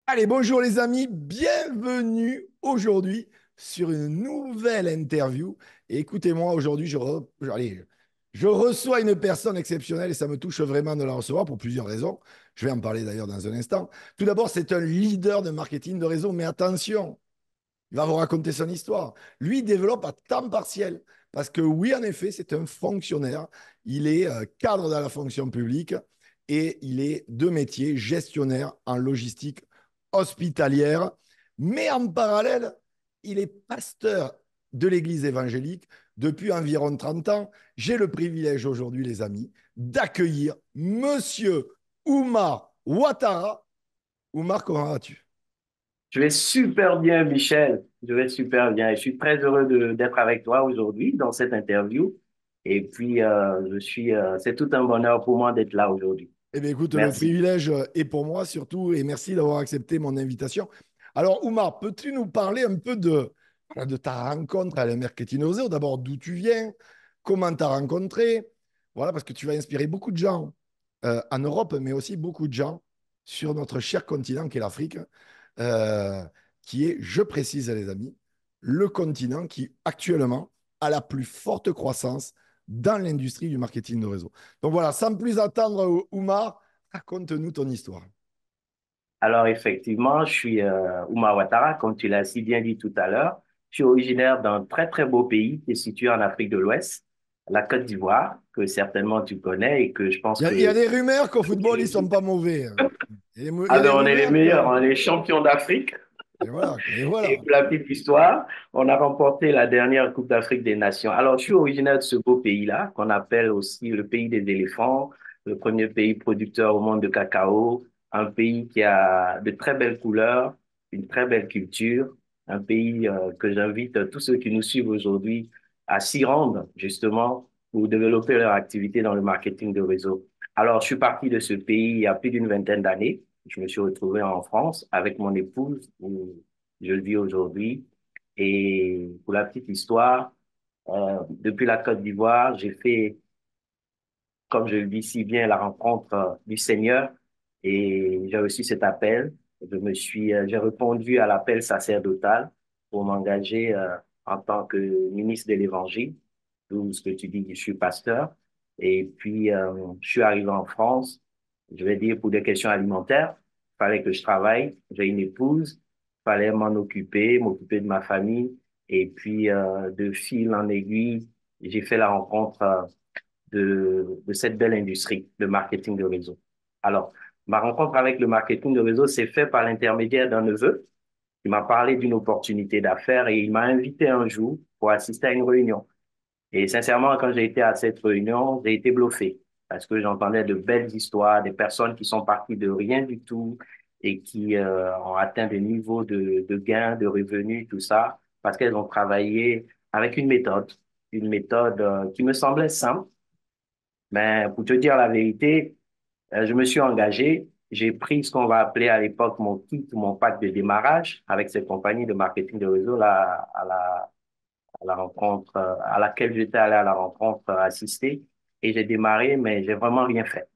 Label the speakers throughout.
Speaker 1: Allez, bonjour les amis, bienvenue aujourd'hui sur une nouvelle interview. Et écoutez-moi, aujourd'hui, allez, je reçois une personne exceptionnelle et ça me touche vraiment de la recevoir pour plusieurs raisons. Je vais en parler d'ailleurs dans un instant. Tout d'abord, c'est un leader de marketing de réseau, mais attention, il va vous raconter son histoire. Lui, il développe à temps partiel parce que oui, en effet, c'est un fonctionnaire. Il est cadre dans la fonction publique et il est de métier gestionnaire en logistique hospitalière. Mais en parallèle, il est pasteur de l'église évangélique depuis environ 30 ans. J'ai le privilège aujourd'hui, les amis, d'accueillir Monsieur Oumar Ouattara. Oumar, comment vas-tu?
Speaker 2: Je vais super bien, Michel. Je vais super bien. Je suis très heureux d'être avec toi aujourd'hui dans cette interview. Et puis, c'est tout un bonheur pour moi d'être là aujourd'hui.
Speaker 1: Eh bien, écoute, le
Speaker 2: Merci.
Speaker 1: privilège est pour moi surtout, et merci d'avoir accepté mon invitation. Alors, Oumar, peux-tu nous parler un peu voilà, de ta rencontre à la Marketing Oseo? D'abord, d'où tu viens, comment tu as rencontré, voilà, parce que tu vas inspirer beaucoup de gens en Europe, mais aussi beaucoup de gens sur notre cher continent qui est l'Afrique, euh, qui est, je précise les amis, le continent qui actuellement a la plus forte croissance dans l'industrie du marketing de réseau. Donc voilà, sans plus attendre, Oumar, raconte-nous ton histoire.
Speaker 2: Alors, effectivement, je suis Oumar Ouattara, comme tu l'as si bien dit tout à l'heure. Je suis originaire d'un très, très beau pays qui est situé en Afrique de l'Ouest, la Côte d'Ivoire, que certainement tu connais et que je pense
Speaker 1: Il y a
Speaker 2: que...
Speaker 1: des rumeurs qu'au football, ils ne sont pas mauvais, hein. Il y a
Speaker 2: Ah
Speaker 1: des
Speaker 2: ben, on est les
Speaker 1: rumeurs
Speaker 2: meilleurs,
Speaker 1: que...
Speaker 2: on est les champions d'Afrique.
Speaker 1: Et voilà, et
Speaker 2: Et
Speaker 1: voilà.
Speaker 2: pour la petite histoire, on a remporté la dernière Coupe d'Afrique des Nations. Alors, je suis originaire de ce beau pays-là, qu'on appelle aussi le pays des éléphants, le premier pays producteur au monde de cacao, un pays qui a de très belles couleurs, une très belle culture, un pays que j'invite tous ceux qui nous suivent aujourd'hui à s'y rendre, justement, pour développer leur activité dans le marketing de réseau. Alors, je suis parti de ce pays il y a plus d'une vingtaine d'années. Je me suis retrouvé en France avec mon épouse, je le vis aujourd'hui. Et pour la petite histoire, depuis la Côte d'Ivoire, j'ai fait, comme je le dis si bien, la rencontre du Seigneur et j'ai reçu cet appel. J'ai répondu à l'appel sacerdotal pour m'engager en tant que ministre de l'Évangile, d'où ce que tu dis, je suis pasteur. Et puis, je suis arrivé en France, je vais dire pour des questions alimentaires. Il fallait que je travaille, j'ai une épouse, il fallait m'en occuper, m'occuper de ma famille. Et puis, de fil en aiguille, j'ai fait la rencontre de cette belle industrie, le marketing de réseau. Alors, ma rencontre avec le marketing de réseau s'est faite par l'intermédiaire d'un neveu qui m'a parlé d'une opportunité d'affaires et il m'a invité un jour pour assister à une réunion. Et sincèrement, quand j'ai été à cette réunion, j'ai été bluffé parce que j'entendais de belles histoires, des personnes qui sont parties de rien du tout et qui ont atteint des niveaux de gains, de revenus, tout ça, parce qu'elles ont travaillé avec une méthode qui me semblait simple, mais pour te dire la vérité, je me suis engagé. J'ai pris ce qu'on va appeler à l'époque mon kit, mon pack de démarrage avec cette compagnie de marketing de réseau là, à la rencontre, à laquelle j'étais allé à la rencontre assister. Et j'ai démarré, mais j'ai vraiment rien fait.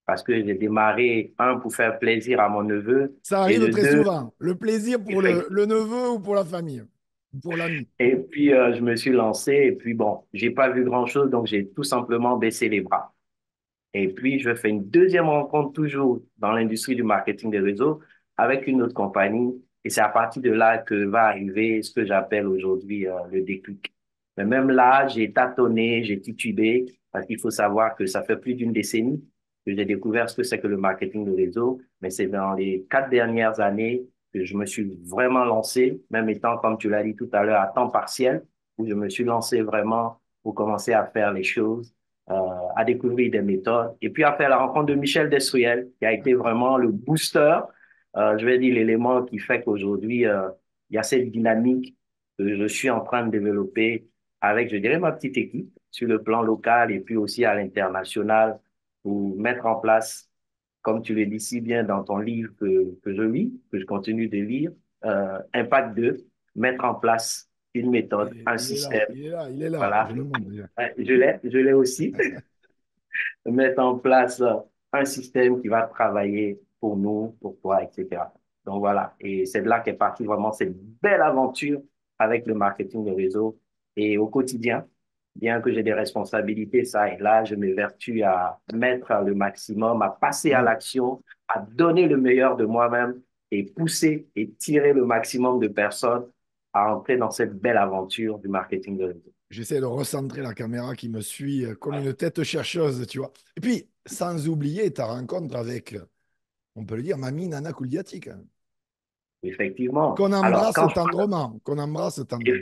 Speaker 2: Parce que j'ai démarré, un, pour faire plaisir à mon neveu,
Speaker 1: Ça
Speaker 2: et
Speaker 1: arrive
Speaker 2: de
Speaker 1: très
Speaker 2: deux,
Speaker 1: souvent. Le plaisir pour
Speaker 2: effectivement.
Speaker 1: le neveu ou pour la famille, ou pour l'ami.
Speaker 2: Et puis, je me suis lancé, et puis bon, j'ai pas vu grand-chose, donc j'ai tout simplement baissé les bras. Et puis, je fais une deuxième rencontre toujours dans l'industrie du marketing des réseaux avec une autre compagnie. Et c'est à partir de là que va arriver ce que j'appelle aujourd'hui le déclic. Mais même là, j'ai tâtonné, j'ai titubé, parce qu'il faut savoir que ça fait plus d'une décennie que j'ai découvert ce que c'est que le marketing de réseau. Mais c'est dans les 4 dernières années que je me suis vraiment lancé, même étant, comme tu l'as dit tout à l'heure, à temps partiel, où je me suis lancé vraiment pour commencer à faire les choses euh, à découvrir des méthodes et puis à faire la rencontre de Michel Destruel, qui a été vraiment le booster, je vais dire l'élément qui fait qu'aujourd'hui, il y a cette dynamique que je suis en train de développer avec, je dirais, ma petite équipe sur le plan local et puis aussi à l'international pour mettre en place, comme tu le dis si bien dans ton livre que je lis, que je continue de lire, Impact 2, mettre en place une méthode, un
Speaker 1: Il est là,
Speaker 2: système.
Speaker 1: il est là, il est là.
Speaker 2: Voilà.
Speaker 1: Je le montre déjà.
Speaker 2: Ouais, je l'ai aussi. Mettre en place un système qui va travailler pour nous, pour toi, etc. Donc voilà, et c'est de là qu'est partie vraiment cette belle aventure avec le marketing de réseau. Et au quotidien, bien que j'ai des responsabilités, ça et là, je m'évertue à mettre le maximum, à passer à
Speaker 1: Bon,
Speaker 2: l'action, à donner le meilleur de moi-même et pousser et tirer le maximum de personnes à entrer dans cette belle aventure du marketing de réseau.
Speaker 1: j'essaie de recentrer la caméra qui me suit comme une tête chercheuse, tu vois. Et puis, sans oublier ta rencontre avec, on peut le dire, Mamie Nana Kouliatic, hein,
Speaker 2: Effectivement.
Speaker 1: qu'on
Speaker 2: Alors,
Speaker 1: embrasse tendrement, qu'on embrasse tendrement.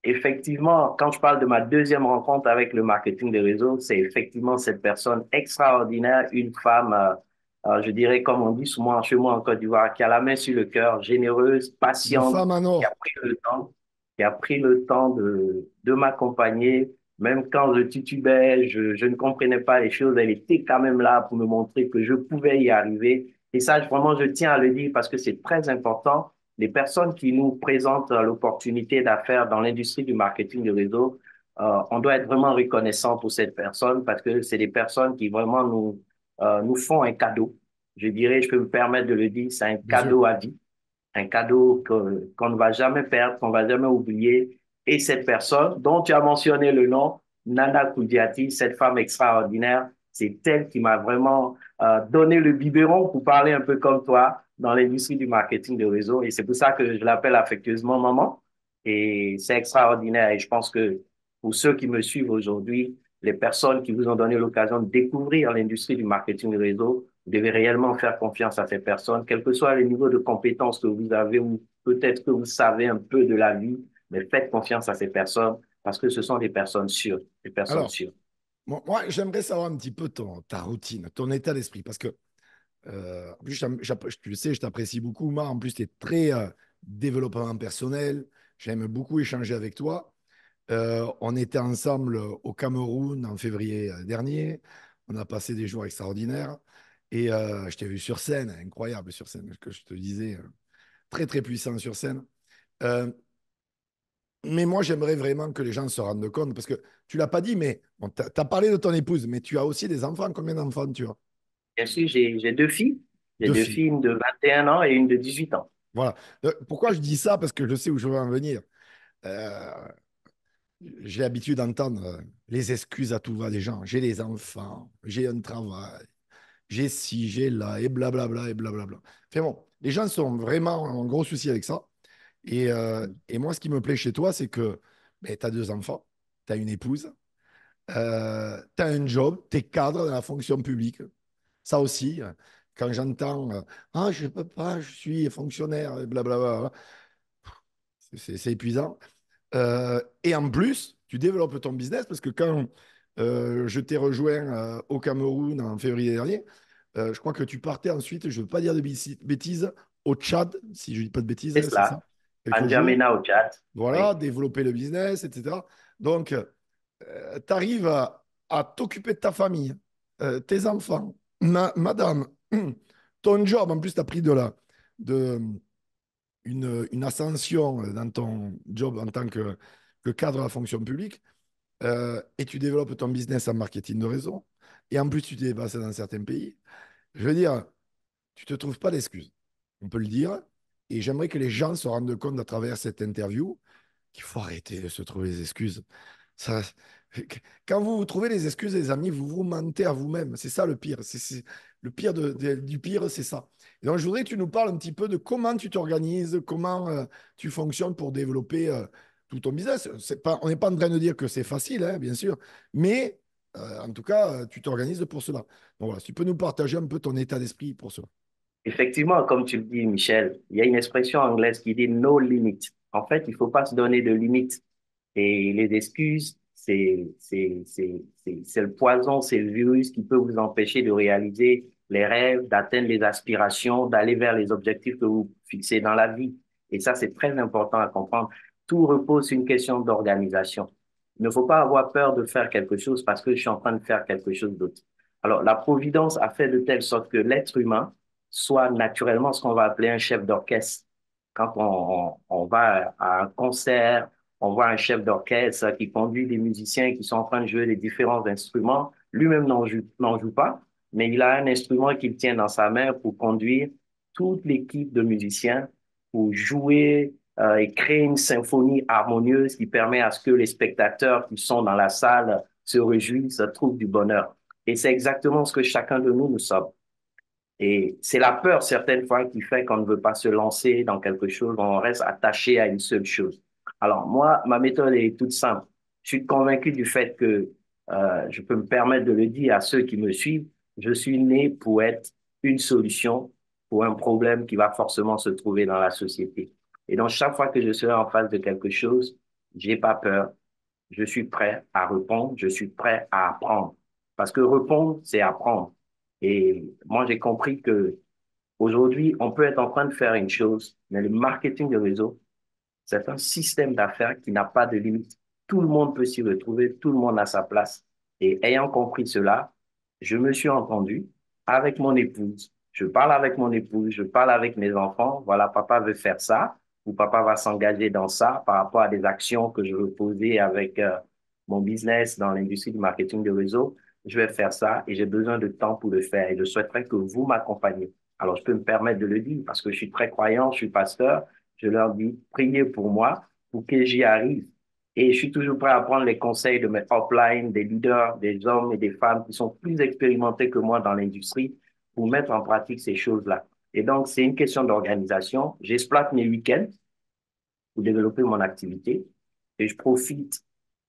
Speaker 2: effectivement, quand je parle de ma deuxième rencontre avec le marketing des réseaux, c'est effectivement cette personne extraordinaire, une femme, je dirais, comme on dit souvent chez moi en Côte d'Ivoire, qui a la main sur le cœur, généreuse,
Speaker 1: Une
Speaker 2: patiente,
Speaker 1: femme en
Speaker 2: qui a
Speaker 1: or.
Speaker 2: pris le temps, qui a pris le temps de m'accompagner. Même quand je titubais, je ne comprenais pas les choses, elle était quand même là pour me montrer que je pouvais y arriver. Et ça, vraiment, je tiens à le dire parce que c'est très important les personnes qui nous présentent l'opportunité d'affaires dans l'industrie du marketing de réseau, on doit être vraiment reconnaissant pour cette personne parce que c'est des personnes qui vraiment nous font un cadeau. Je dirais, je peux me permettre de le dire, c'est un
Speaker 1: Bien sûr.
Speaker 2: cadeau à vie, un cadeau qu'on ne va jamais perdre, qu'on ne va jamais oublier. Et cette personne dont tu as mentionné le nom, Nana Koudiati, cette femme extraordinaire, c'est elle qui m'a vraiment donné le biberon pour parler un peu comme toi dans l'industrie du marketing de réseau. Et c'est pour ça que je l'appelle affectueusement maman. Et c'est extraordinaire. Et je pense que pour ceux qui me suivent aujourd'hui, les personnes qui vous ont donné l'occasion de découvrir l'industrie du marketing de réseau, vous devez réellement faire confiance à ces personnes, quel que soit le niveau de compétences que vous avez ou peut-être que vous savez un peu de la vie, mais faites confiance à ces personnes parce que ce sont des personnes sûres, des personnes
Speaker 1: Alors,
Speaker 2: sûres.
Speaker 1: moi, j'aimerais savoir un petit peu ta routine, ton état d'esprit, parce que, en plus, tu le sais, je t'apprécie beaucoup. Moi, en plus, tu es très développement personnel. J'aime beaucoup échanger avec toi. On était ensemble au Cameroun en février dernier. On a passé des jours extraordinaires. Et je t'ai vu sur scène, incroyable sur scène, ce que je te disais, très, très puissant sur scène. Euh, mais moi, j'aimerais vraiment que les gens se rendent compte, parce que tu l'as pas dit, mais bon, tu as parlé de ton épouse, mais tu as aussi des enfants. Combien d'enfants tu as?
Speaker 2: Bien sûr, j'ai deux filles. J'ai
Speaker 1: Deux
Speaker 2: deux
Speaker 1: filles.
Speaker 2: filles, une de 21 ans et une de 18 ans.
Speaker 1: Voilà. Pourquoi je dis ça? Parce que je sais où je veux en venir. Euh, j'ai l'habitude d'entendre les excuses à tout va des gens. J'ai des enfants, j'ai un travail, j'ai ci, j'ai là, et blablabla, et blablabla. Enfin bon, les gens sont vraiment en gros souci avec ça. Et moi, ce qui me plaît chez toi, c'est que ben, tu as deux enfants, tu as une épouse, tu as un job, tu es cadre dans la fonction publique. Ça aussi, quand j'entends ah, je peux pas, je suis fonctionnaire, et blablabla, c'est épuisant. Et en plus, tu développes ton business parce que quand je t'ai rejoint au Cameroun en février dernier, je crois que tu partais ensuite, je ne veux pas dire de bêtises, au Tchad, si je ne dis pas de bêtises,
Speaker 2: C'est
Speaker 1: hein, c'est ça,
Speaker 2: cela.
Speaker 1: quelques jours.
Speaker 2: N'Djamena au Tchad.
Speaker 1: Voilà,
Speaker 2: Oui,
Speaker 1: développer le business, etc. Donc, tu arrives à t'occuper de ta famille, tes enfants, madame, ton job, en plus, tu as pris de, une ascension dans ton job en tant que cadre de la fonction publique, et tu développes ton business en marketing de réseau, et en plus, tu t'es passé dans certains pays. Je veux dire, tu ne te trouves pas d'excuses, on peut le dire, et j'aimerais que les gens se rendent compte à travers cette interview qu'il faut arrêter de se trouver des excuses. Ça, quand vous vous trouvez des excuses, les amis, vous vous mentez à vous-même. C'est ça le pire. Le pire du pire, c'est ça. Et donc, je voudrais que tu nous parles un petit peu de comment tu t'organises, comment tu fonctionnes pour développer tout ton business. C'est pas, on n'est pas en train de dire que c'est facile, hein, bien sûr, mais en tout cas, tu t'organises pour cela. Donc voilà, si tu peux nous partager un peu ton état d'esprit pour cela.
Speaker 2: effectivement, comme tu le dis, Michel, il y a une expression anglaise qui dit no limit. En fait, il ne faut pas se donner de limites. Et les excuses, c'est le poison, c'est le virus qui peut vous empêcher de réaliser les rêves, d'atteindre les aspirations, d'aller vers les objectifs que vous fixez dans la vie. Et ça, c'est très important à comprendre. Tout repose sur une question d'organisation. Il ne faut pas avoir peur de faire quelque chose parce que je suis en train de faire quelque chose d'autre. Alors, la providence a fait de telle sorte que l'être humain soit naturellement ce qu'on va appeler un chef d'orchestre. Quand on va à un concert, on voit un chef d'orchestre qui conduit des musiciens qui sont en train de jouer les différents instruments. Lui-même n'en joue pas, mais il a un instrument qu'il tient dans sa main pour conduire toute l'équipe de musiciens pour jouer et créer une symphonie harmonieuse qui permet à ce que les spectateurs qui sont dans la salle se réjouissent, trouvent du bonheur. Et c'est exactement ce que chacun de nous sommes. Et c'est la peur, certaines fois, qui fait qu'on ne veut pas se lancer dans quelque chose, on reste attaché à une seule chose. Alors, moi, ma méthode est toute simple. Je suis convaincu du fait que je peux me permettre de le dire à ceux qui me suivent, je suis né pour être une solution pour un problème qui va forcément se trouver dans la société. Et donc, chaque fois que je serai en face de quelque chose, j'ai pas peur, je suis prêt à répondre, je suis prêt à apprendre. Parce que répondre, c'est apprendre. Et moi, j'ai compris que aujourd'hui, on peut être en train de faire une chose, mais le marketing de réseau, c'est un système d'affaires qui n'a pas de limite. Tout le monde peut s'y retrouver, tout le monde a sa place. Et ayant compris cela, je me suis entendu avec mon épouse. Je parle avec mon épouse, je parle avec mes enfants. Voilà, papa veut faire ça, ou papa va s'engager dans ça par rapport à des actions que je veux poser avec mon business dans l'industrie du marketing de réseau. Je vais faire ça et j'ai besoin de temps pour le faire et je souhaiterais que vous m'accompagniez. Alors, je peux me permettre de le dire parce que je suis très croyant, je suis pasteur. Je leur dis, priez pour moi pour que j'y arrive. Et je suis toujours prêt à prendre les conseils de mes uplines, des leaders, des hommes et des femmes qui sont plus expérimentés que moi dans l'industrie pour mettre en pratique ces choses-là. Et donc, c'est une question d'organisation. J'exploite mes week-ends pour développer mon activité et je profite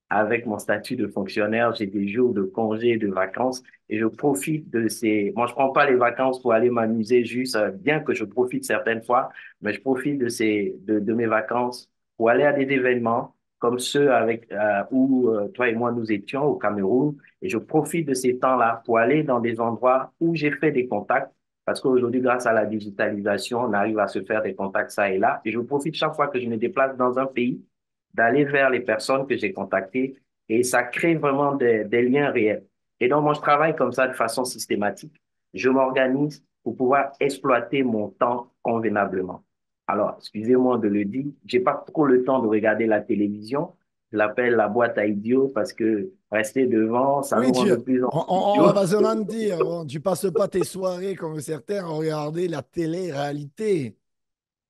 Speaker 2: avec mon statut de fonctionnaire, j'ai des jours de congés, de vacances, et je profite de ces... Moi, je prends pas les vacances pour aller m'amuser juste, bien que je profite certaines fois, mais je profite de mes vacances pour aller à des événements comme ceux avec, où toi et moi nous étions au Cameroun, et je profite de ces temps-là pour aller dans des endroits où j'ai fait des contacts, parce qu'aujourd'hui, grâce à la digitalisation, on arrive à se faire des contacts ça et là, et je profite chaque fois que je me déplace dans un pays d'aller vers les personnes que j'ai contactées et ça crée vraiment des liens réels. Et donc, moi, je travaille comme ça de façon systématique. Je m'organise pour pouvoir exploiter mon temps convenablement. Alors, excusez-moi de le dire, j'ai pas trop le temps de regarder la télévision. Je l'appelle la boîte à idiots parce que rester devant, ça nous
Speaker 1: Oui,
Speaker 2: rend de plus en plus
Speaker 1: on va
Speaker 2: idiots.
Speaker 1: pas se mentir. Bon, tu passes pas tes soirées comme certains à regarder la télé-réalité.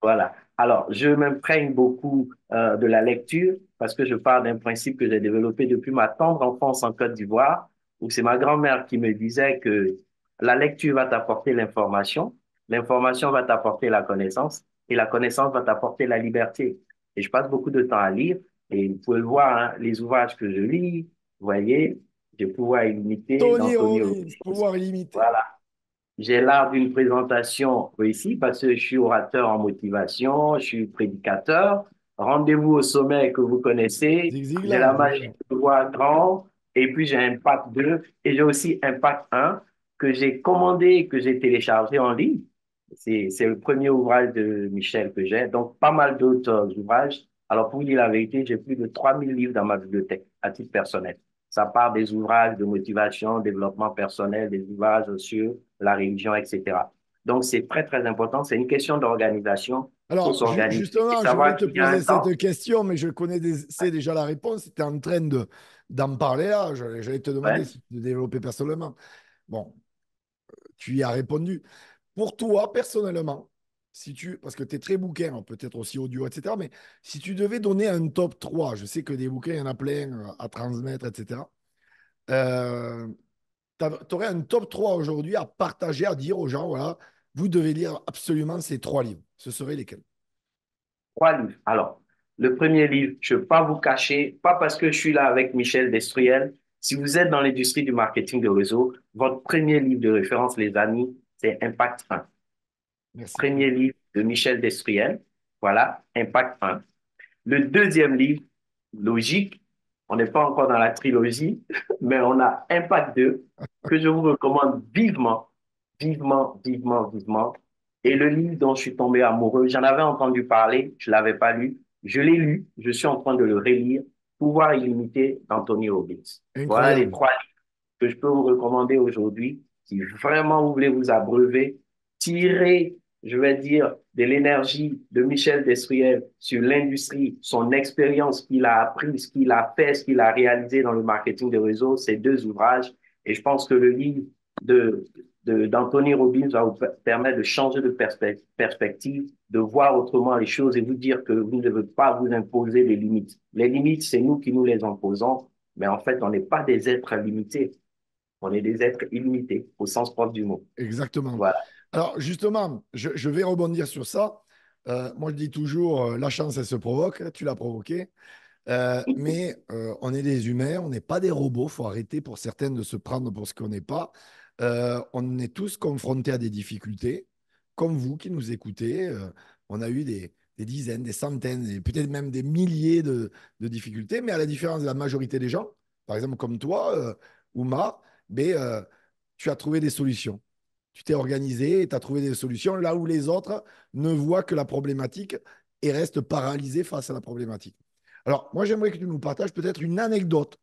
Speaker 2: Voilà. Alors, je m'imprègne beaucoup de la lecture parce que je pars d'un principe que j'ai développé depuis ma tendre enfance en Côte d'Ivoire, où c'est ma grand-mère qui me disait que la lecture va t'apporter l'information va t'apporter la connaissance, et la connaissance va t'apporter la liberté. Et je passe beaucoup de temps à lire, et vous pouvez le voir, hein, les ouvrages que je lis, vous voyez, j'ai pouvoir illimité
Speaker 1: Tony
Speaker 2: d'Anthony
Speaker 1: Robbins,
Speaker 2: Robbins.
Speaker 1: pouvoir illimité.
Speaker 2: Voilà. J'ai l'art d'une présentation réussie parce que je suis orateur en motivation, je suis prédicateur. Rendez-vous au sommet que vous connaissez.
Speaker 1: Zig
Speaker 2: J'ai
Speaker 1: Ziglar,
Speaker 2: la
Speaker 1: bien
Speaker 2: magie
Speaker 1: sûr.
Speaker 2: de voir grand. Et puis j'ai Impact 2 et j'ai aussi Impact 1 que j'ai commandé et que j'ai téléchargé en ligne. C'est le premier ouvrage de Michel que j'ai. Donc, pas mal d'autres ouvrages. Alors, pour vous dire la vérité, j'ai plus de 3000 livres dans ma bibliothèque à titre personnel. Ça part des ouvrages de motivation, développement personnel, des ouvrages sur la religion, etc. Donc, c'est très, très important. C'est une question d'organisation. Il faut
Speaker 1: Alors,
Speaker 2: s'organiser et
Speaker 1: justement, je voulais
Speaker 2: savoir
Speaker 1: te
Speaker 2: qu'il y a un
Speaker 1: poser
Speaker 2: temps.
Speaker 1: cette question, mais je connais c'est déjà la réponse. Tu es en train d'en parler là. J'allais te demander
Speaker 2: Ouais.
Speaker 1: si tu te développais personnellement. Bon, tu y as répondu. Pour toi, personnellement, si tu, parce que tu es très bouquin, hein, peut-être aussi audio, etc., mais si tu devais donner un top 3, je sais que des bouquins, il y en a plein à transmettre, etc., euh, tu aurais un top 3 aujourd'hui à partager, à dire aux gens, voilà, vous devez lire absolument ces trois livres. Ce seraient lesquels?
Speaker 2: Trois livres. Alors, le premier livre, je ne vais pas vous cacher, pas parce que je suis là avec Michel Destruel. Si vous êtes dans l'industrie du marketing de réseau, votre premier livre de référence, les amis, c'est Impact 1.
Speaker 1: Merci.
Speaker 2: Premier livre de Michel Destruel. Voilà, Impact 1. Le deuxième livre, logique, on n'est pas encore dans la trilogie, mais on a Impact 2, que je vous recommande vivement, vivement, vivement, vivement. Et le livre dont je suis tombé amoureux, j'en avais entendu parler, je ne l'avais pas lu, je l'ai lu, je suis en train de le relire, Pouvoir illimité d'Anthony Robbins. Voilà les
Speaker 1: Incroyable.
Speaker 2: trois livres que je peux vous recommander aujourd'hui. Si vraiment vous voulez vous abreuver, tirez, je vais dire, de l'énergie de Michel Destruel sur l'industrie, son expérience qu'il a appris, ce qu'il a fait, ce qu'il a réalisé dans le marketing de réseau, ces deux ouvrages. Et je pense que le livre de, d'Anthony Robbins va vous permettre de changer de perspective, de voir autrement les choses et vous dire que vous ne devez pas vous imposer les limites. Les limites, c'est nous qui nous les imposons, mais en fait, on n'est pas des êtres limités. On est des êtres illimités, au sens propre du mot.
Speaker 1: Exactement.
Speaker 2: Voilà.
Speaker 1: Alors, justement, je vais rebondir sur ça. Moi, je dis toujours, la chance, elle se provoque. Tu l'as provoquée. Mais on est des humains, on n'est pas des robots. Il faut arrêter pour certaines de se prendre pour ce qu'on n'est pas. On est tous confrontés à des difficultés, comme vous qui nous écoutez. On a eu des dizaines, des centaines, et peut-être même des milliers de difficultés, mais à la différence de la majorité des gens, par exemple comme toi, Oumar, ben, tu as trouvé des solutions. Tu t'es organisé et tu as trouvé des solutions là où les autres ne voient que la problématique et restent paralysés face à la problématique. Alors, moi, j'aimerais que tu nous partages peut-être une anecdote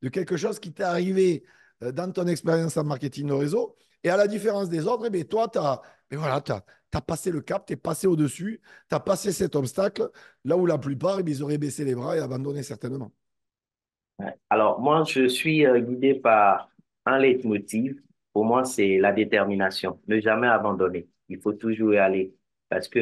Speaker 1: de quelque chose qui t'est arrivé dans ton expérience en marketing de réseau. Et à la différence des autres, eh bien, toi, tu as, voilà, passé le cap, tu es passé au-dessus, tu as passé cet obstacle, là où la plupart, eh bien, ils auraient baissé les bras et abandonné certainement.
Speaker 2: Ouais. Alors, moi, je suis guidé par un leitmotiv. Pour moi, c'est la détermination. Ne jamais abandonner. Il faut toujours y aller. Parce que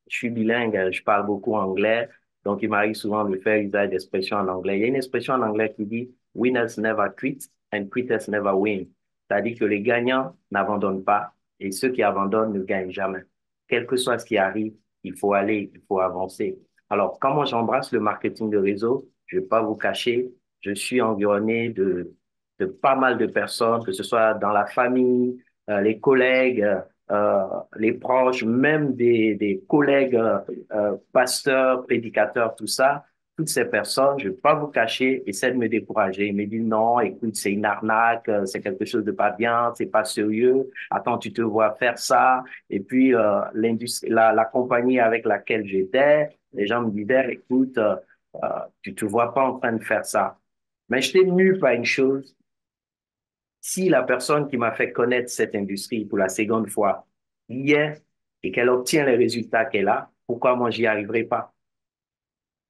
Speaker 2: je suis bilingue, je parle beaucoup anglais. Donc, il m'arrive souvent de faire usage d'expressions en anglais. Il y a une expression en anglais qui dit Winners never quit and quitters never win. C'est-à-dire que les gagnants n'abandonnent pas et ceux qui abandonnent ne gagnent jamais. Quel que soit ce qui arrive, il faut aller, il faut avancer. Alors, comment j'embrasse le marketing de réseau? Je ne vais pas vous cacher, je suis environné de pas mal de personnes, que ce soit dans la famille, les collègues, euh, les proches, même des collègues pasteurs, prédicateurs, tout ça. Toutes ces personnes, je ne vais pas vous cacher, essaient de me décourager. Ils me disent non, écoute, c'est une arnaque, c'est quelque chose de pas bien, c'est pas sérieux. Attends, tu te vois faire ça. Et puis, l'industrie, la compagnie avec laquelle j'étais, les gens me disaient, écoute, tu te vois pas en train de faire ça. Mais je t'ai mu par une chose. Si la personne qui m'a fait connaître cette industrie pour la seconde fois y est et qu'elle obtient les résultats qu'elle a, pourquoi moi j'y arriverai pas?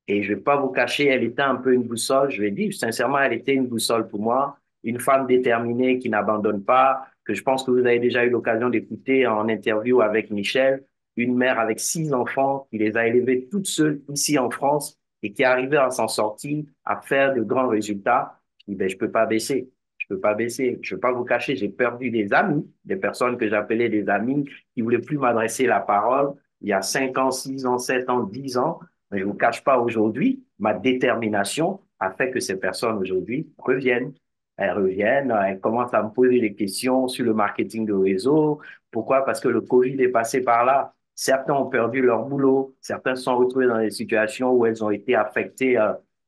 Speaker 2: Et je vais pas vous cacher, elle était un peu une boussole. Je vais dire, sincèrement, elle était une boussole pour moi. Une femme déterminée qui n'abandonne pas, que je pense que vous avez déjà eu l'occasion d'écouter en interview avec Michel. Une mère avec 6 enfants qui les a élevés toutes seules ici en France et qui est arrivée à s'en sortir, à faire de grands résultats. Je dis, ben, je peux pas baisser. Je peux pas baisser. Je peux pas vous cacher, j'ai perdu des amis, des personnes que j'appelais des amis qui voulaient plus m'adresser la parole il y a 5 ans, 6 ans, 7 ans, 10 ans. Mais je ne vous cache pas aujourd'hui, ma détermination a fait que ces personnes aujourd'hui reviennent. Elles reviennent, elles commencent à me poser des questions sur le marketing de réseau. Pourquoi? Parce que le Covid est passé par là. Certains ont perdu leur boulot, certains se sont retrouvés dans des situations où elles ont été affectées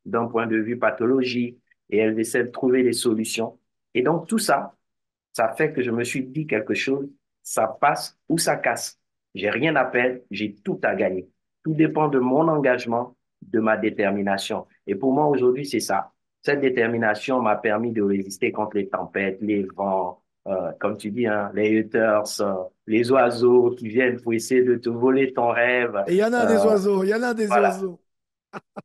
Speaker 2: d'un point de vue pathologique et elles essaient de trouver des solutions. Et donc tout ça, ça fait que je me suis dit quelque chose, ça passe ou ça casse. J'ai rien à perdre, j'ai tout à gagner. Tout dépend de mon engagement, de ma détermination. Et pour moi, aujourd'hui, c'est ça. Cette détermination m'a permis de résister contre les tempêtes, les vents, comme tu dis, hein, les haters, les oiseaux qui viennent pour essayer de te voler ton rêve.
Speaker 1: Et il y en a des
Speaker 2: Euh,
Speaker 1: oiseaux, il y en a des
Speaker 2: voilà.
Speaker 1: oiseaux.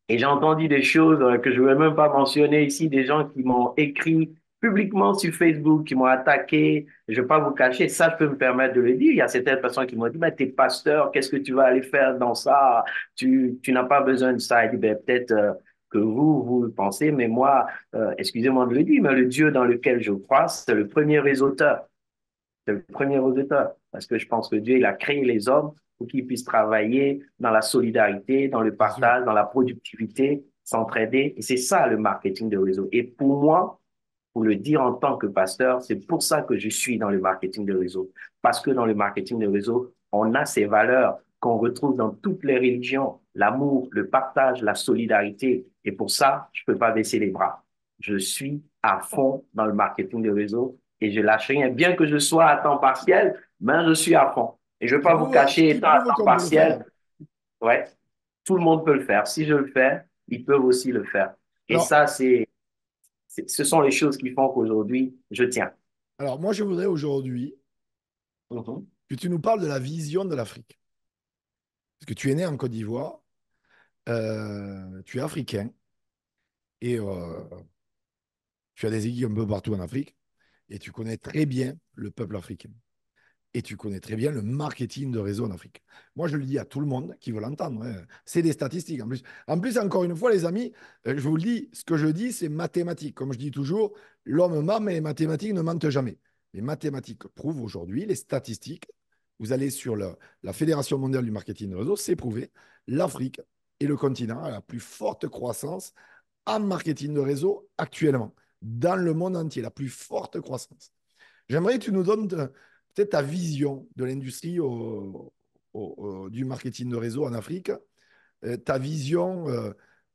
Speaker 2: Et j'ai entendu des choses que je ne vais même pas mentionner ici, des gens qui m'ont écrit publiquement sur Facebook, qui m'ont attaqué. Je ne vais pas vous cacher, ça, je peux me permettre de le dire. Il y a certaines personnes qui m'ont dit, mais t'es pasteur, qu'est-ce que tu vas aller faire dans ça? Tu n'as pas besoin de ça. Il dit, ben, peut-être que vous le pensez, mais moi, excusez-moi de le dire, mais le Dieu dans lequel je crois, c'est le premier réseauteur. C'est le premier auditeur, parce que je pense que Dieu, il a créé les hommes pour qu'ils puissent travailler dans la solidarité, dans le
Speaker 1: Bien sûr.
Speaker 2: partage, dans la productivité, s'entraider. Et c'est ça le marketing de réseau. Et pour moi, pour le dire en tant que pasteur, c'est pour ça que je suis dans le marketing de réseau. Parce que dans le marketing de réseau, on a ces valeurs qu'on retrouve dans toutes les religions, l'amour, le partage, la solidarité. Et pour ça, je ne peux pas baisser les bras. Je suis à fond dans le marketing de réseau et je lâche rien. Bien que je sois à temps partiel, mais je suis à fond. Et je ne vais pas vous cacher,
Speaker 1: Qui
Speaker 2: étant à
Speaker 1: prouve
Speaker 2: temps
Speaker 1: qu'on peut le faire.
Speaker 2: partiel, ouais, tout le monde peut le faire. Si je le fais, ils peuvent aussi le faire. Et
Speaker 1: Alors,
Speaker 2: ça, ce sont les choses qui font qu'aujourd'hui, je tiens.
Speaker 1: alors, moi, je voudrais aujourd'hui
Speaker 2: Mhm.
Speaker 1: que tu nous parles de la vision de l'Afrique. Parce que tu es né en Côte d'Ivoire, tu es africain et tu as des équipes un peu partout en Afrique. et tu connais très bien le peuple africain. Et tu connais très bien le marketing de réseau en Afrique. Moi, je le dis à tout le monde qui veut l'entendre, hein. C'est des statistiques en plus. En plus, encore une fois, les amis, je vous le dis, ce que je dis, c'est mathématique. Comme je dis toujours, l'homme ment, mais les mathématiques ne mentent jamais. Les mathématiques prouvent aujourd'hui, les statistiques, vous allez sur la Fédération mondiale du marketing de réseau, c'est prouvé, l'Afrique est le continent à la plus forte croissance en marketing de réseau actuellement, dans le monde entier, la plus forte croissance. J'aimerais que tu nous donnes peut-être ta vision de l'industrie du marketing de réseau en Afrique, ta vision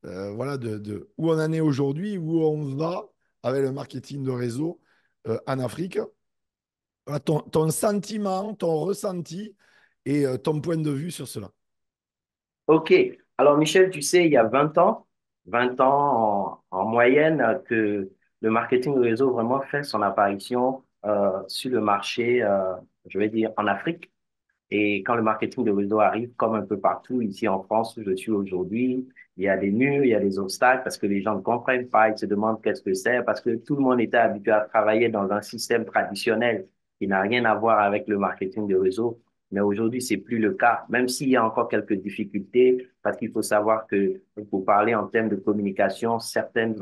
Speaker 1: voilà, de où on en est aujourd'hui, où on va avec le marketing de réseau en Afrique. Voilà, ton sentiment, ton ressenti et ton point de vue sur cela.
Speaker 2: OK. Alors, Michel, tu sais, il y a 20 ans en moyenne, que le marketing de réseau vraiment fait son apparition sur le marché, je vais dire, en Afrique. Et quand le marketing de réseau arrive, comme un peu partout ici en France où je suis aujourd'hui, il y a des murs, il y a des obstacles parce que les gens ne comprennent pas, ils se demandent qu'est-ce que c'est, parce que tout le monde était habitué à travailler dans un système traditionnel qui n'a rien à voir avec le marketing de réseau. Mais aujourd'hui, c'est plus le cas, même s'il y a encore quelques difficultés, parce qu'il faut savoir que pour parler en termes de communication, certains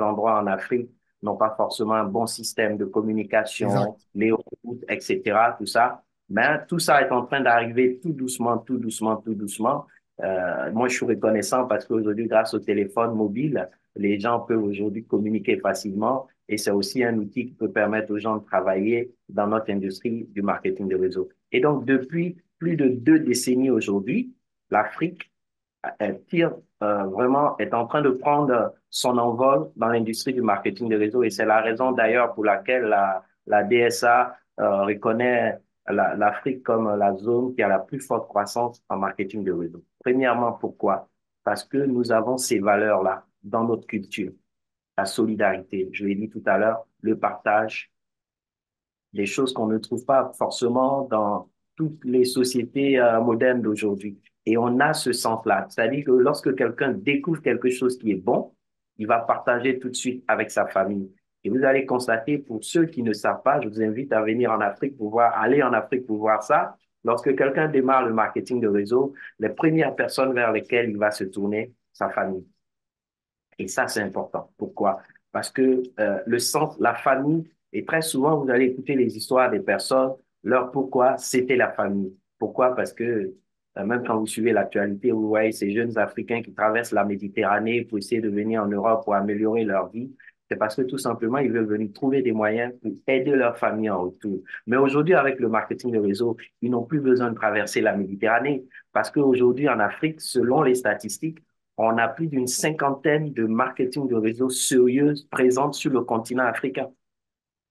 Speaker 2: endroits en Afrique n'ont pas forcément un bon système de communication,
Speaker 1: Exact.
Speaker 2: les routes, etc., tout ça. Mais tout ça est en train d'arriver tout doucement, tout doucement, tout doucement. Moi, je suis reconnaissant parce qu'aujourd'hui, grâce au téléphone mobile, les gens peuvent aujourd'hui communiquer facilement et c'est aussi un outil qui peut permettre aux gens de travailler dans notre industrie du marketing de réseau. Et donc, depuis plus de 2 décennies aujourd'hui, l'Afrique vraiment est en train de prendre son envol dans l'industrie du marketing de réseau et c'est la raison d'ailleurs pour laquelle la DSA reconnaît l'Afrique comme la zone qui a la plus forte croissance en marketing de réseau. Premièrement, pourquoi? Parce que nous avons ces valeurs-là dans notre culture. La solidarité, je l'ai dit tout à l'heure, le partage, des choses qu'on ne trouve pas forcément dans toutes les sociétés modernes d'aujourd'hui. Et on a ce sens-là. C'est-à-dire que lorsque quelqu'un découvre quelque chose qui est bon, il va partager tout de suite avec sa famille. Et vous allez constater, pour ceux qui ne savent pas, je vous invite à venir en Afrique pour voir, aller en Afrique pour voir ça. Lorsque quelqu'un démarre le marketing de réseau, les premières personnes vers lesquelles il va se tourner, sa famille. Et ça, c'est important. Pourquoi? Parce que le sens, la famille, et très souvent, vous allez écouter les histoires des personnes, leur pourquoi c'était la famille. Pourquoi? Parce que même quand vous suivez l'actualité, vous voyez ces jeunes Africains qui traversent la Méditerranée pour essayer de venir en Europe pour améliorer leur vie. C'est parce que tout simplement, ils veulent venir trouver des moyens pour aider leur famille en retour. Mais aujourd'hui, avec le marketing de réseau, ils n'ont plus besoin de traverser la Méditerranée parce qu'aujourd'hui, en Afrique, selon les statistiques, on a plus d'une cinquantaine de marketing de réseau sérieux présentes sur le continent africain.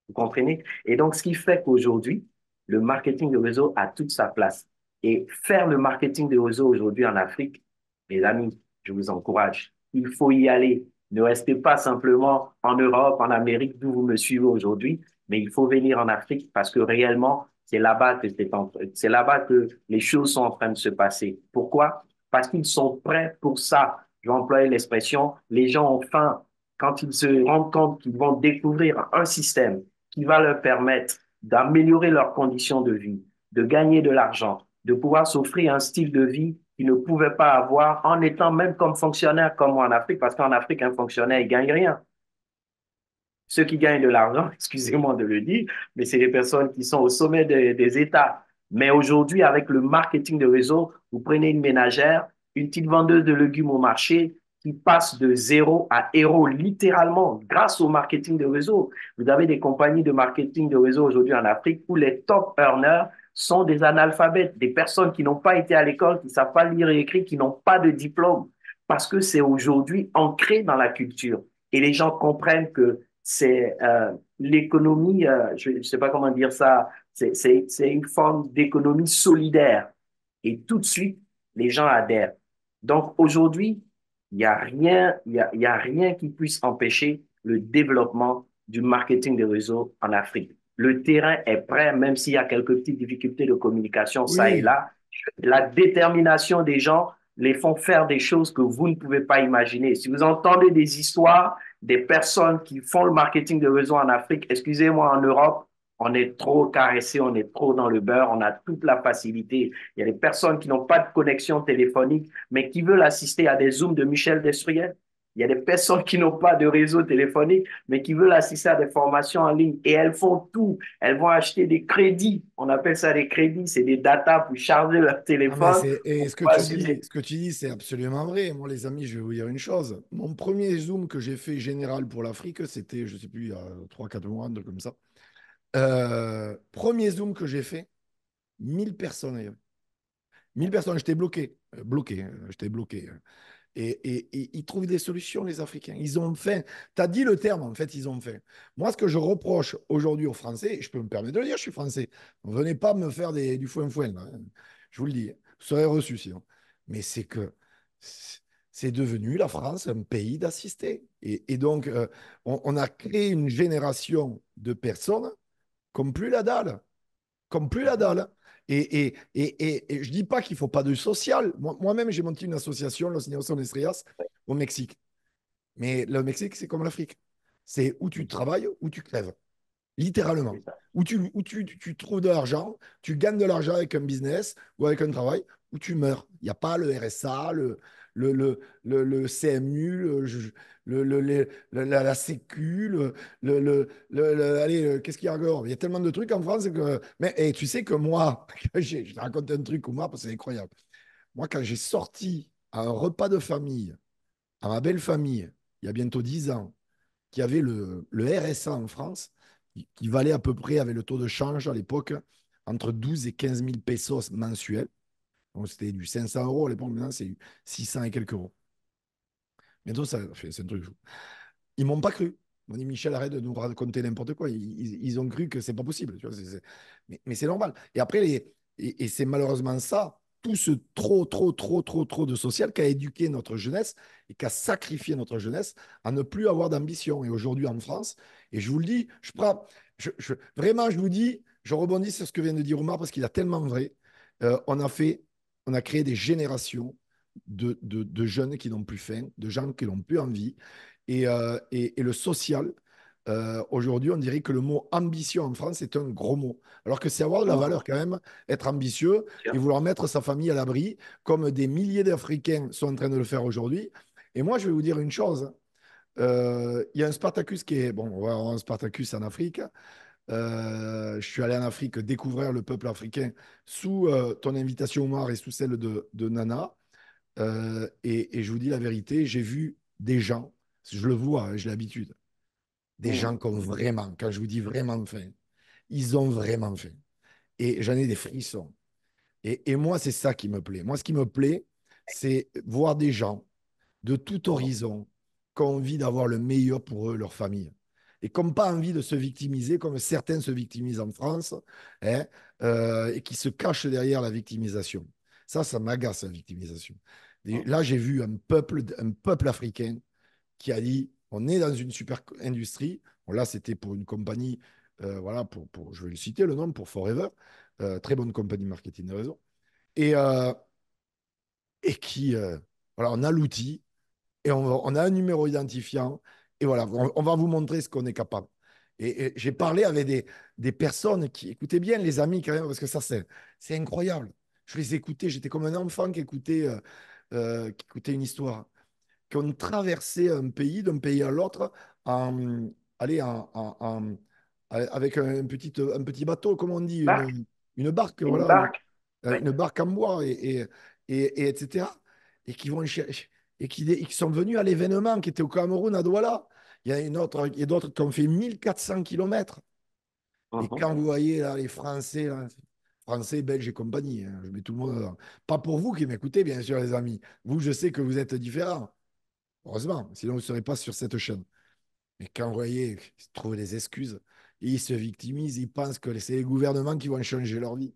Speaker 2: Vous comprenez? Et donc, ce qui fait qu'aujourd'hui, le marketing de réseau a toute sa place. Et faire le marketing de réseau aujourd'hui en Afrique, mes amis, je vous encourage. Il faut y aller. Ne restez pas simplement en Europe, en Amérique, d'où vous me suivez aujourd'hui, mais il faut venir en Afrique parce que réellement, c'est là-bas que les choses sont en train de se passer. Pourquoi? Parce qu'ils sont prêts pour ça. Je vais employer l'expression, les gens ont faim quand ils se rendent compte qu'ils vont découvrir un système qui va leur permettre d'améliorer leurs conditions de vie, de gagner de l'argent, de pouvoir s'offrir un style de vie qu'ils ne pouvaient pas avoir en étant même comme fonctionnaire comme moi en Afrique, parce qu'en Afrique, un fonctionnaire, il gagne rien. Ceux qui gagnent de l'argent, excusez-moi de le dire, mais c'est les personnes qui sont au sommet des États. Mais aujourd'hui, avec le marketing de réseau, vous prenez une ménagère, une petite vendeuse de légumes au marché qui passe de zéro à héros, littéralement, grâce au marketing de réseau. Vous avez des compagnies de marketing de réseau aujourd'hui en Afrique où les top earners sont des analphabètes, des personnes qui n'ont pas été à l'école, qui ne savent pas lire et écrire, qui n'ont pas de diplôme, parce que c'est aujourd'hui ancré dans la culture. Et les gens comprennent que c'est l'économie, je ne sais pas comment dire ça, c'est une forme d'économie solidaire. Et tout de suite, les gens adhèrent. Donc aujourd'hui, il y a rien qui puisse empêcher le développement du marketing de réseau en Afrique. Le terrain est prêt, même s'il y a quelques petites difficultés de communication, ça et
Speaker 1: Oui,
Speaker 2: là. La détermination des gens les font faire des choses que vous ne pouvez pas imaginer. Si vous entendez des histoires des personnes qui font le marketing de réseau en Afrique. Excusez-moi, en Europe, on est trop caressé, on est trop dans le beurre, on a toute la facilité. Il y a des personnes qui n'ont pas de connexion téléphonique, mais qui veulent assister à des Zooms de Michel Destruyen. Il y a des personnes qui n'ont pas de réseau téléphonique, mais qui veulent assister à des formations en ligne. Et elles font tout. Elles vont acheter des crédits. On appelle ça des crédits. C'est des datas pour charger leur
Speaker 1: Ah, mais
Speaker 2: téléphone.
Speaker 1: c'est, et
Speaker 2: Pour pouvoir suivre.
Speaker 1: ce que tu dis, c'est absolument vrai. Moi, les amis, je vais vous dire une chose. Mon premier Zoom que j'ai fait général pour l'Afrique, c'était, je sais plus, il y a 3 4 mois, un truc comme ça. Premier Zoom que j'ai fait, 1000 personnes. 1000 personnes, j'étais bloqué. Bloqué, j'étais bloqué. Et ils trouvent des solutions, les Africains. Ils ont fait. Tu as dit le terme, en fait, ils ont fait. Moi, ce que je reproche aujourd'hui aux Français, et je peux me permettre de le dire, je suis français. Venez pas me faire du foin-foin, là, hein. Je vous le dis, vous serez reçu sinon. Mais c'est que c'est devenu la France un pays d'assistés. Et donc, on a créé une génération de personnes comme plus la dalle comme plus la dalle. Et je ne dis pas qu'il ne faut pas de social. Moi-même, j'ai monté une association, l'Association Estrellas, au Mexique. Mais le Mexique, c'est comme l'Afrique. C'est où tu travailles, où tu crèves. Littéralement. Où tu trouves de l'argent, tu gagnes de l'argent avec un business ou avec un travail, où tu meurs. Il n'y a pas le RSA, le CMU, la Sécu, allez, qu'est-ce qu'il y a encore? Il y a tellement de trucs en France que. Mais et tu sais que moi, je te raconte un truc, moi, parce que c'est incroyable. Moi, quand j'ai sorti à un repas de famille, à ma belle famille, il y a bientôt 10 ans, qui avait le RSA en France, qui valait à peu près, avec le taux de change à l'époque, entre 12 et 15 000 pesos mensuels. Donc c'était du 500 euros à l'époque, maintenant c'est 600 et quelques euros. Bientôt, c'est un truc fou. Ils m'ont pas cru. Ils m'ont dit, Michel, arrête de nous raconter n'importe quoi. Ils ont cru que c'est pas possible. Tu vois, mais c'est normal. Et après, et c'est malheureusement ça, tout ce trop de social qui a éduqué notre jeunesse et qui a sacrifié notre jeunesse à ne plus avoir d'ambition. Et aujourd'hui en France, et je vous le dis, vraiment, je vous dis, je rebondis sur ce que vient de dire Omar parce qu'il a tellement vrai. On a fait, on a créé des générations de jeunes qui n'ont plus faim, de gens qui n'ont plus envie. Et le social, aujourd'hui, on dirait que le mot ambition en France est un gros mot. Alors que c'est avoir de la valeur quand même, être ambitieux et vouloir mettre sa famille à l'abri, comme des milliers d'Africains sont en train de le faire aujourd'hui. Et moi, je vais vous dire une chose. Il y a un Spartacus qui est. Bon, on va avoir un Spartacus en Afrique. Je suis allé en Afrique découvrir le peuple africain sous ton invitation, Omar, et sous celle de Nana. Et je vous dis la vérité, j'ai vu des gens, je le vois, hein, j'ai l'habitude, des gens qui ont vraiment, quand je vous dis vraiment faim, ils ont vraiment faim. Et j'en ai des frissons. Et moi, c'est ça qui me plaît. Moi, ce qui me plaît, c'est voir des gens de tout horizon qui ont envie d'avoir le meilleur pour eux, leur famille. Et qui n'ont pas envie de se victimiser comme certains se victimisent en France, hein, et qui se cachent derrière la victimisation. Ça m'agace, la victimisation. Et là, j'ai vu un peuple africain qui a dit, on est dans une super industrie. Bon, là, c'était pour une compagnie, voilà, je vais le citer le nom, pour Forever, très bonne compagnie marketing de réseau. Et, euh, et qui, voilà, on a l'outil, et on a un numéro identifiant, et voilà, on va vous montrer ce qu'on est capable. Et j'ai parlé avec des personnes qui écoutaient bien, les amis, quand même, parce que ça, c'est incroyable. Je les écoutais, j'étais comme un enfant qui écoutait une histoire, qui ont traversé un pays, d'un pays à l'autre, en, allez, avec un petit bateau, comme on dit,
Speaker 2: Barque,
Speaker 1: une barque,
Speaker 2: une
Speaker 1: voilà,
Speaker 2: barque. Oui.
Speaker 1: une barque en bois, et etc. Et qui vont et qui sont venus à l'événement qui était au Cameroun, à Douala. Il y a d'autres qui ont fait 1400 kilomètres. Et
Speaker 2: Mhm.
Speaker 1: quand vous voyez là, les Français, là, Français, Belges et compagnie, hein, je mets tout le monde dedans. Pas pour vous qui m'écoutez, bien sûr, les amis. Vous, je sais que vous êtes différents. Heureusement, sinon vous ne serez pas sur cette chaîne. Mais quand vous voyez, ils trouvent des excuses, ils se victimisent, ils pensent que c'est les gouvernements qui vont changer leur vie.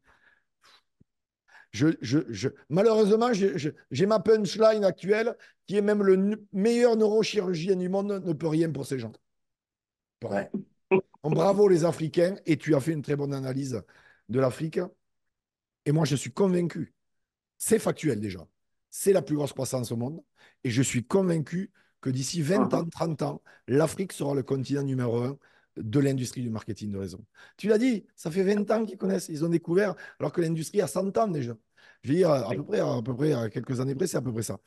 Speaker 1: Malheureusement, j'ai ma punchline actuelle qui est même le meilleur neurochirurgien du monde ne peut rien pour ces gens. Peut rien.
Speaker 2: Ouais.
Speaker 1: Donc, bravo les Africains, et tu as fait une très bonne analyse de l'Afrique. Et moi, je suis convaincu, c'est factuel déjà, c'est la plus grosse croissance au monde, et je suis convaincu que d'ici 20 ans,
Speaker 2: Mhm.
Speaker 1: 30 ans, l'Afrique sera le continent numéro un de l'industrie du marketing de réseau. Tu l'as dit, ça fait 20 ans qu'ils connaissent, ils ont découvert, alors que l'industrie a 100 ans déjà. Je veux dire,
Speaker 2: Oui,
Speaker 1: à peu près, à quelques années près, c'est à peu près ça.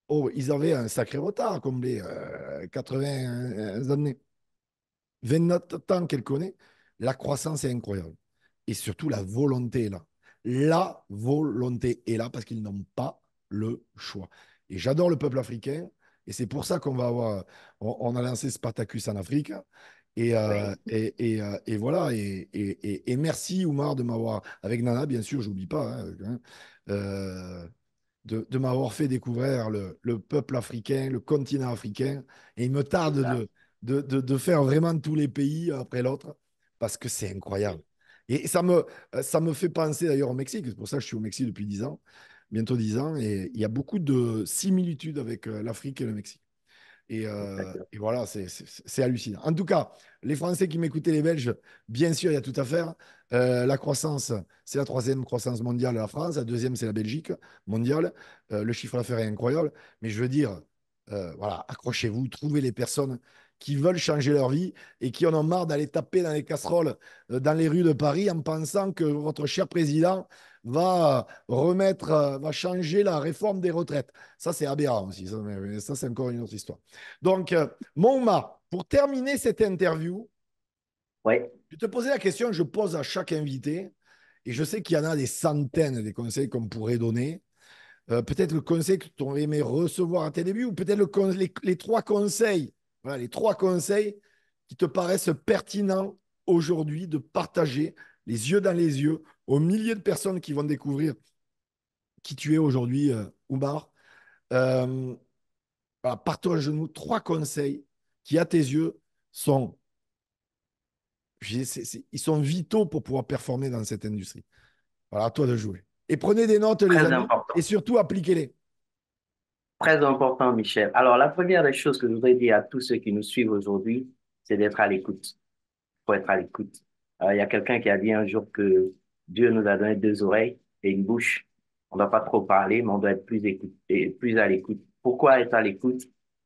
Speaker 1: Oh, ils avaient un sacré retard à combler, 80 années. 29 ans qu'elle connaît, la croissance est incroyable. Et surtout, la volonté est là. La volonté est là parce qu'ils n'ont pas le choix. Et j'adore le peuple africain. Et c'est pour ça qu'on va avoir, on a lancé Spartacus en Afrique.
Speaker 2: oui,
Speaker 1: Et voilà. Et merci, Oumar, de m'avoir, avec Nana, bien sûr, j'oublie pas, hein, euh, de m'avoir fait découvrir le peuple africain, le continent africain. Et il me
Speaker 2: c'est
Speaker 1: tarde
Speaker 2: ça.
Speaker 1: de faire vraiment tous les pays après l'autre parce que c'est incroyable. Et ça me fait penser d'ailleurs au Mexique. C'est pour ça que je suis au Mexique depuis 10 ans, bientôt 10 ans. Et il y a beaucoup de similitudes avec l'Afrique et le Mexique. Et voilà, c'est hallucinant. En tout cas, les Français qui m'écoutaient, les Belges, bien sûr, il y a tout à faire. La croissance, c'est la troisième croissance mondiale, la France. La deuxième, c'est la Belgique mondiale. Le chiffre d'affaires est incroyable. Mais je veux dire, voilà, accrochez-vous, trouvez les personnes qui veulent changer leur vie et qui en ont marre d'aller taper dans les casseroles dans les rues de Paris en pensant que votre cher président va changer la réforme des retraites. Ça, c'est aberrant aussi. Ça, mais ça, c'est encore une autre histoire. Donc, Mouma, pour terminer cette interview,
Speaker 2: Oui,
Speaker 1: je te posais la question, je pose à chaque invité, et je sais qu'il y en a des centaines des conseils qu'on pourrait donner. Peut-être le conseil que tu aurais aimé recevoir à tes débuts, ou peut-être les trois conseils, voilà, les trois conseils qui te paraissent pertinents aujourd'hui de partager les yeux dans les yeux aux milliers de personnes qui vont découvrir qui tu es aujourd'hui, Oumar. Euh, voilà, partage-nous trois conseils qui, à tes yeux, sont, ils sont vitaux pour pouvoir performer dans cette industrie. Voilà, à toi de jouer. Et prenez des notes, les
Speaker 2: très
Speaker 1: amis, et
Speaker 2: important.
Speaker 1: surtout appliquez-les.
Speaker 2: Très important, Michel. Alors, la première des choses que je voudrais dire à tous ceux qui nous suivent aujourd'hui, c'est d'être à l'écoute. Faut être à l'écoute. Il y a quelqu'un qui a dit un jour que Dieu nous a donné deux oreilles et une bouche. On ne doit pas trop parler, mais on doit être plus écoute, et plus à l'écoute. Pourquoi être à l'écoute?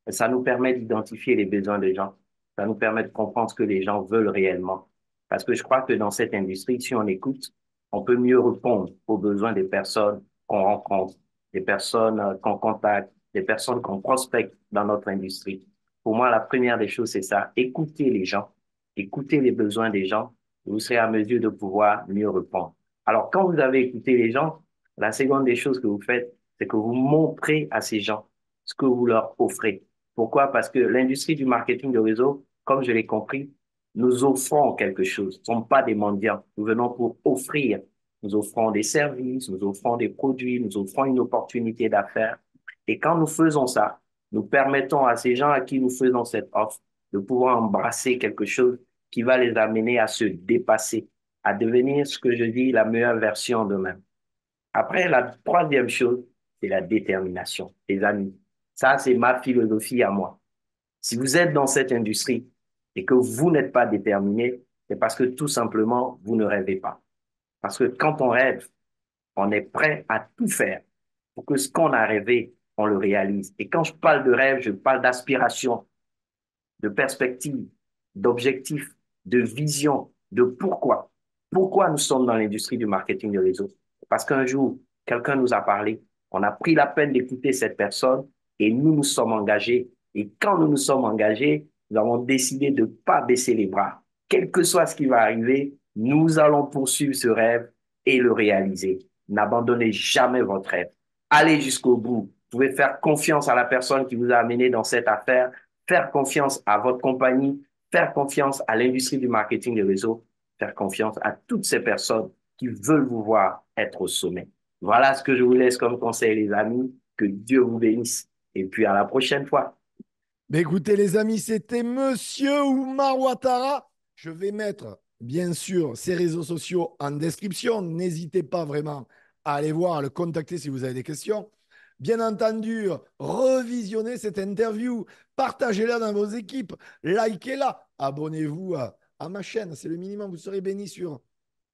Speaker 2: Ça nous permet d'identifier les besoins des gens. Ça nous permet de comprendre ce que les gens veulent réellement. Parce que je crois que dans cette industrie, si on écoute, on peut mieux répondre aux besoins des personnes qu'on rencontre, des personnes qu'on contacte, des personnes qu'on prospecte dans notre industrie. Pour moi, la première des choses, c'est ça. Écouter les gens, écouter les besoins des gens, vous serez à mesure de pouvoir mieux répondre. Alors, quand vous avez écouté les gens, la seconde des choses que vous faites, c'est que vous montrez à ces gens ce que vous leur offrez. Pourquoi? Parce que l'industrie du marketing de réseau, comme je l'ai compris, nous offrons quelque chose. Nous ne sommes pas des mendiants. Nous venons pour offrir. Nous offrons des services, nous offrons des produits, nous offrons une opportunité d'affaires. Et quand nous faisons ça, nous permettons à ces gens à qui nous faisons cette offre de pouvoir embrasser quelque chose qui va les amener à se dépasser, à devenir ce que je dis, la meilleure version d'eux-mêmes. Après, la troisième chose, c'est la détermination, les amis. Ça, c'est ma philosophie à moi. Si vous êtes dans cette industrie et que vous n'êtes pas déterminé, c'est parce que tout simplement, vous ne rêvez pas. Parce que quand on rêve, on est prêt à tout faire pour que ce qu'on a rêvé, on le réalise. Et quand je parle de rêve, je parle d'aspiration, de perspective, d'objectif, de vision, de pourquoi. Pourquoi nous sommes dans l'industrie du marketing de réseau? Parce qu'un jour, quelqu'un nous a parlé, on a pris la peine d'écouter cette personne et nous nous sommes engagés. Et quand nous nous sommes engagés, nous avons décidé de ne pas baisser les bras. Quel que soit ce qui va arriver, nous allons poursuivre ce rêve et le réaliser. N'abandonnez jamais votre rêve. Allez jusqu'au bout. Vous pouvez faire confiance à la personne qui vous a amené dans cette affaire, faire confiance à votre compagnie, faire confiance à l'industrie du marketing des réseaux, faire confiance à toutes ces personnes qui veulent vous voir être au sommet. Voilà ce que je vous laisse comme conseil, les amis. Que Dieu vous bénisse. Et puis à la prochaine fois.
Speaker 1: Mais écoutez, les amis, c'était Monsieur Oumar Ouattara. Je vais mettre, bien sûr, ses réseaux sociaux en description. N'hésitez pas vraiment à aller voir, à le contacter si vous avez des questions. Bien entendu, revisionnez cette interview, partagez-la dans vos équipes, likez-la, abonnez-vous à ma chaîne, c'est le minimum, vous serez béni sur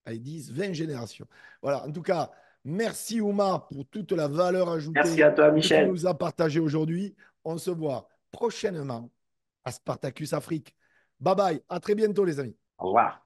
Speaker 1: allez, 10, 20 générations. Voilà, en tout cas, Merci Oumar pour toute la valeur
Speaker 2: Merci
Speaker 1: ajoutée
Speaker 2: à toi,
Speaker 1: que tu
Speaker 2: Michel.
Speaker 1: nous as partagée aujourd'hui. On se voit prochainement à Spartacus Afrique. Bye bye, à très bientôt les amis.
Speaker 2: Au revoir.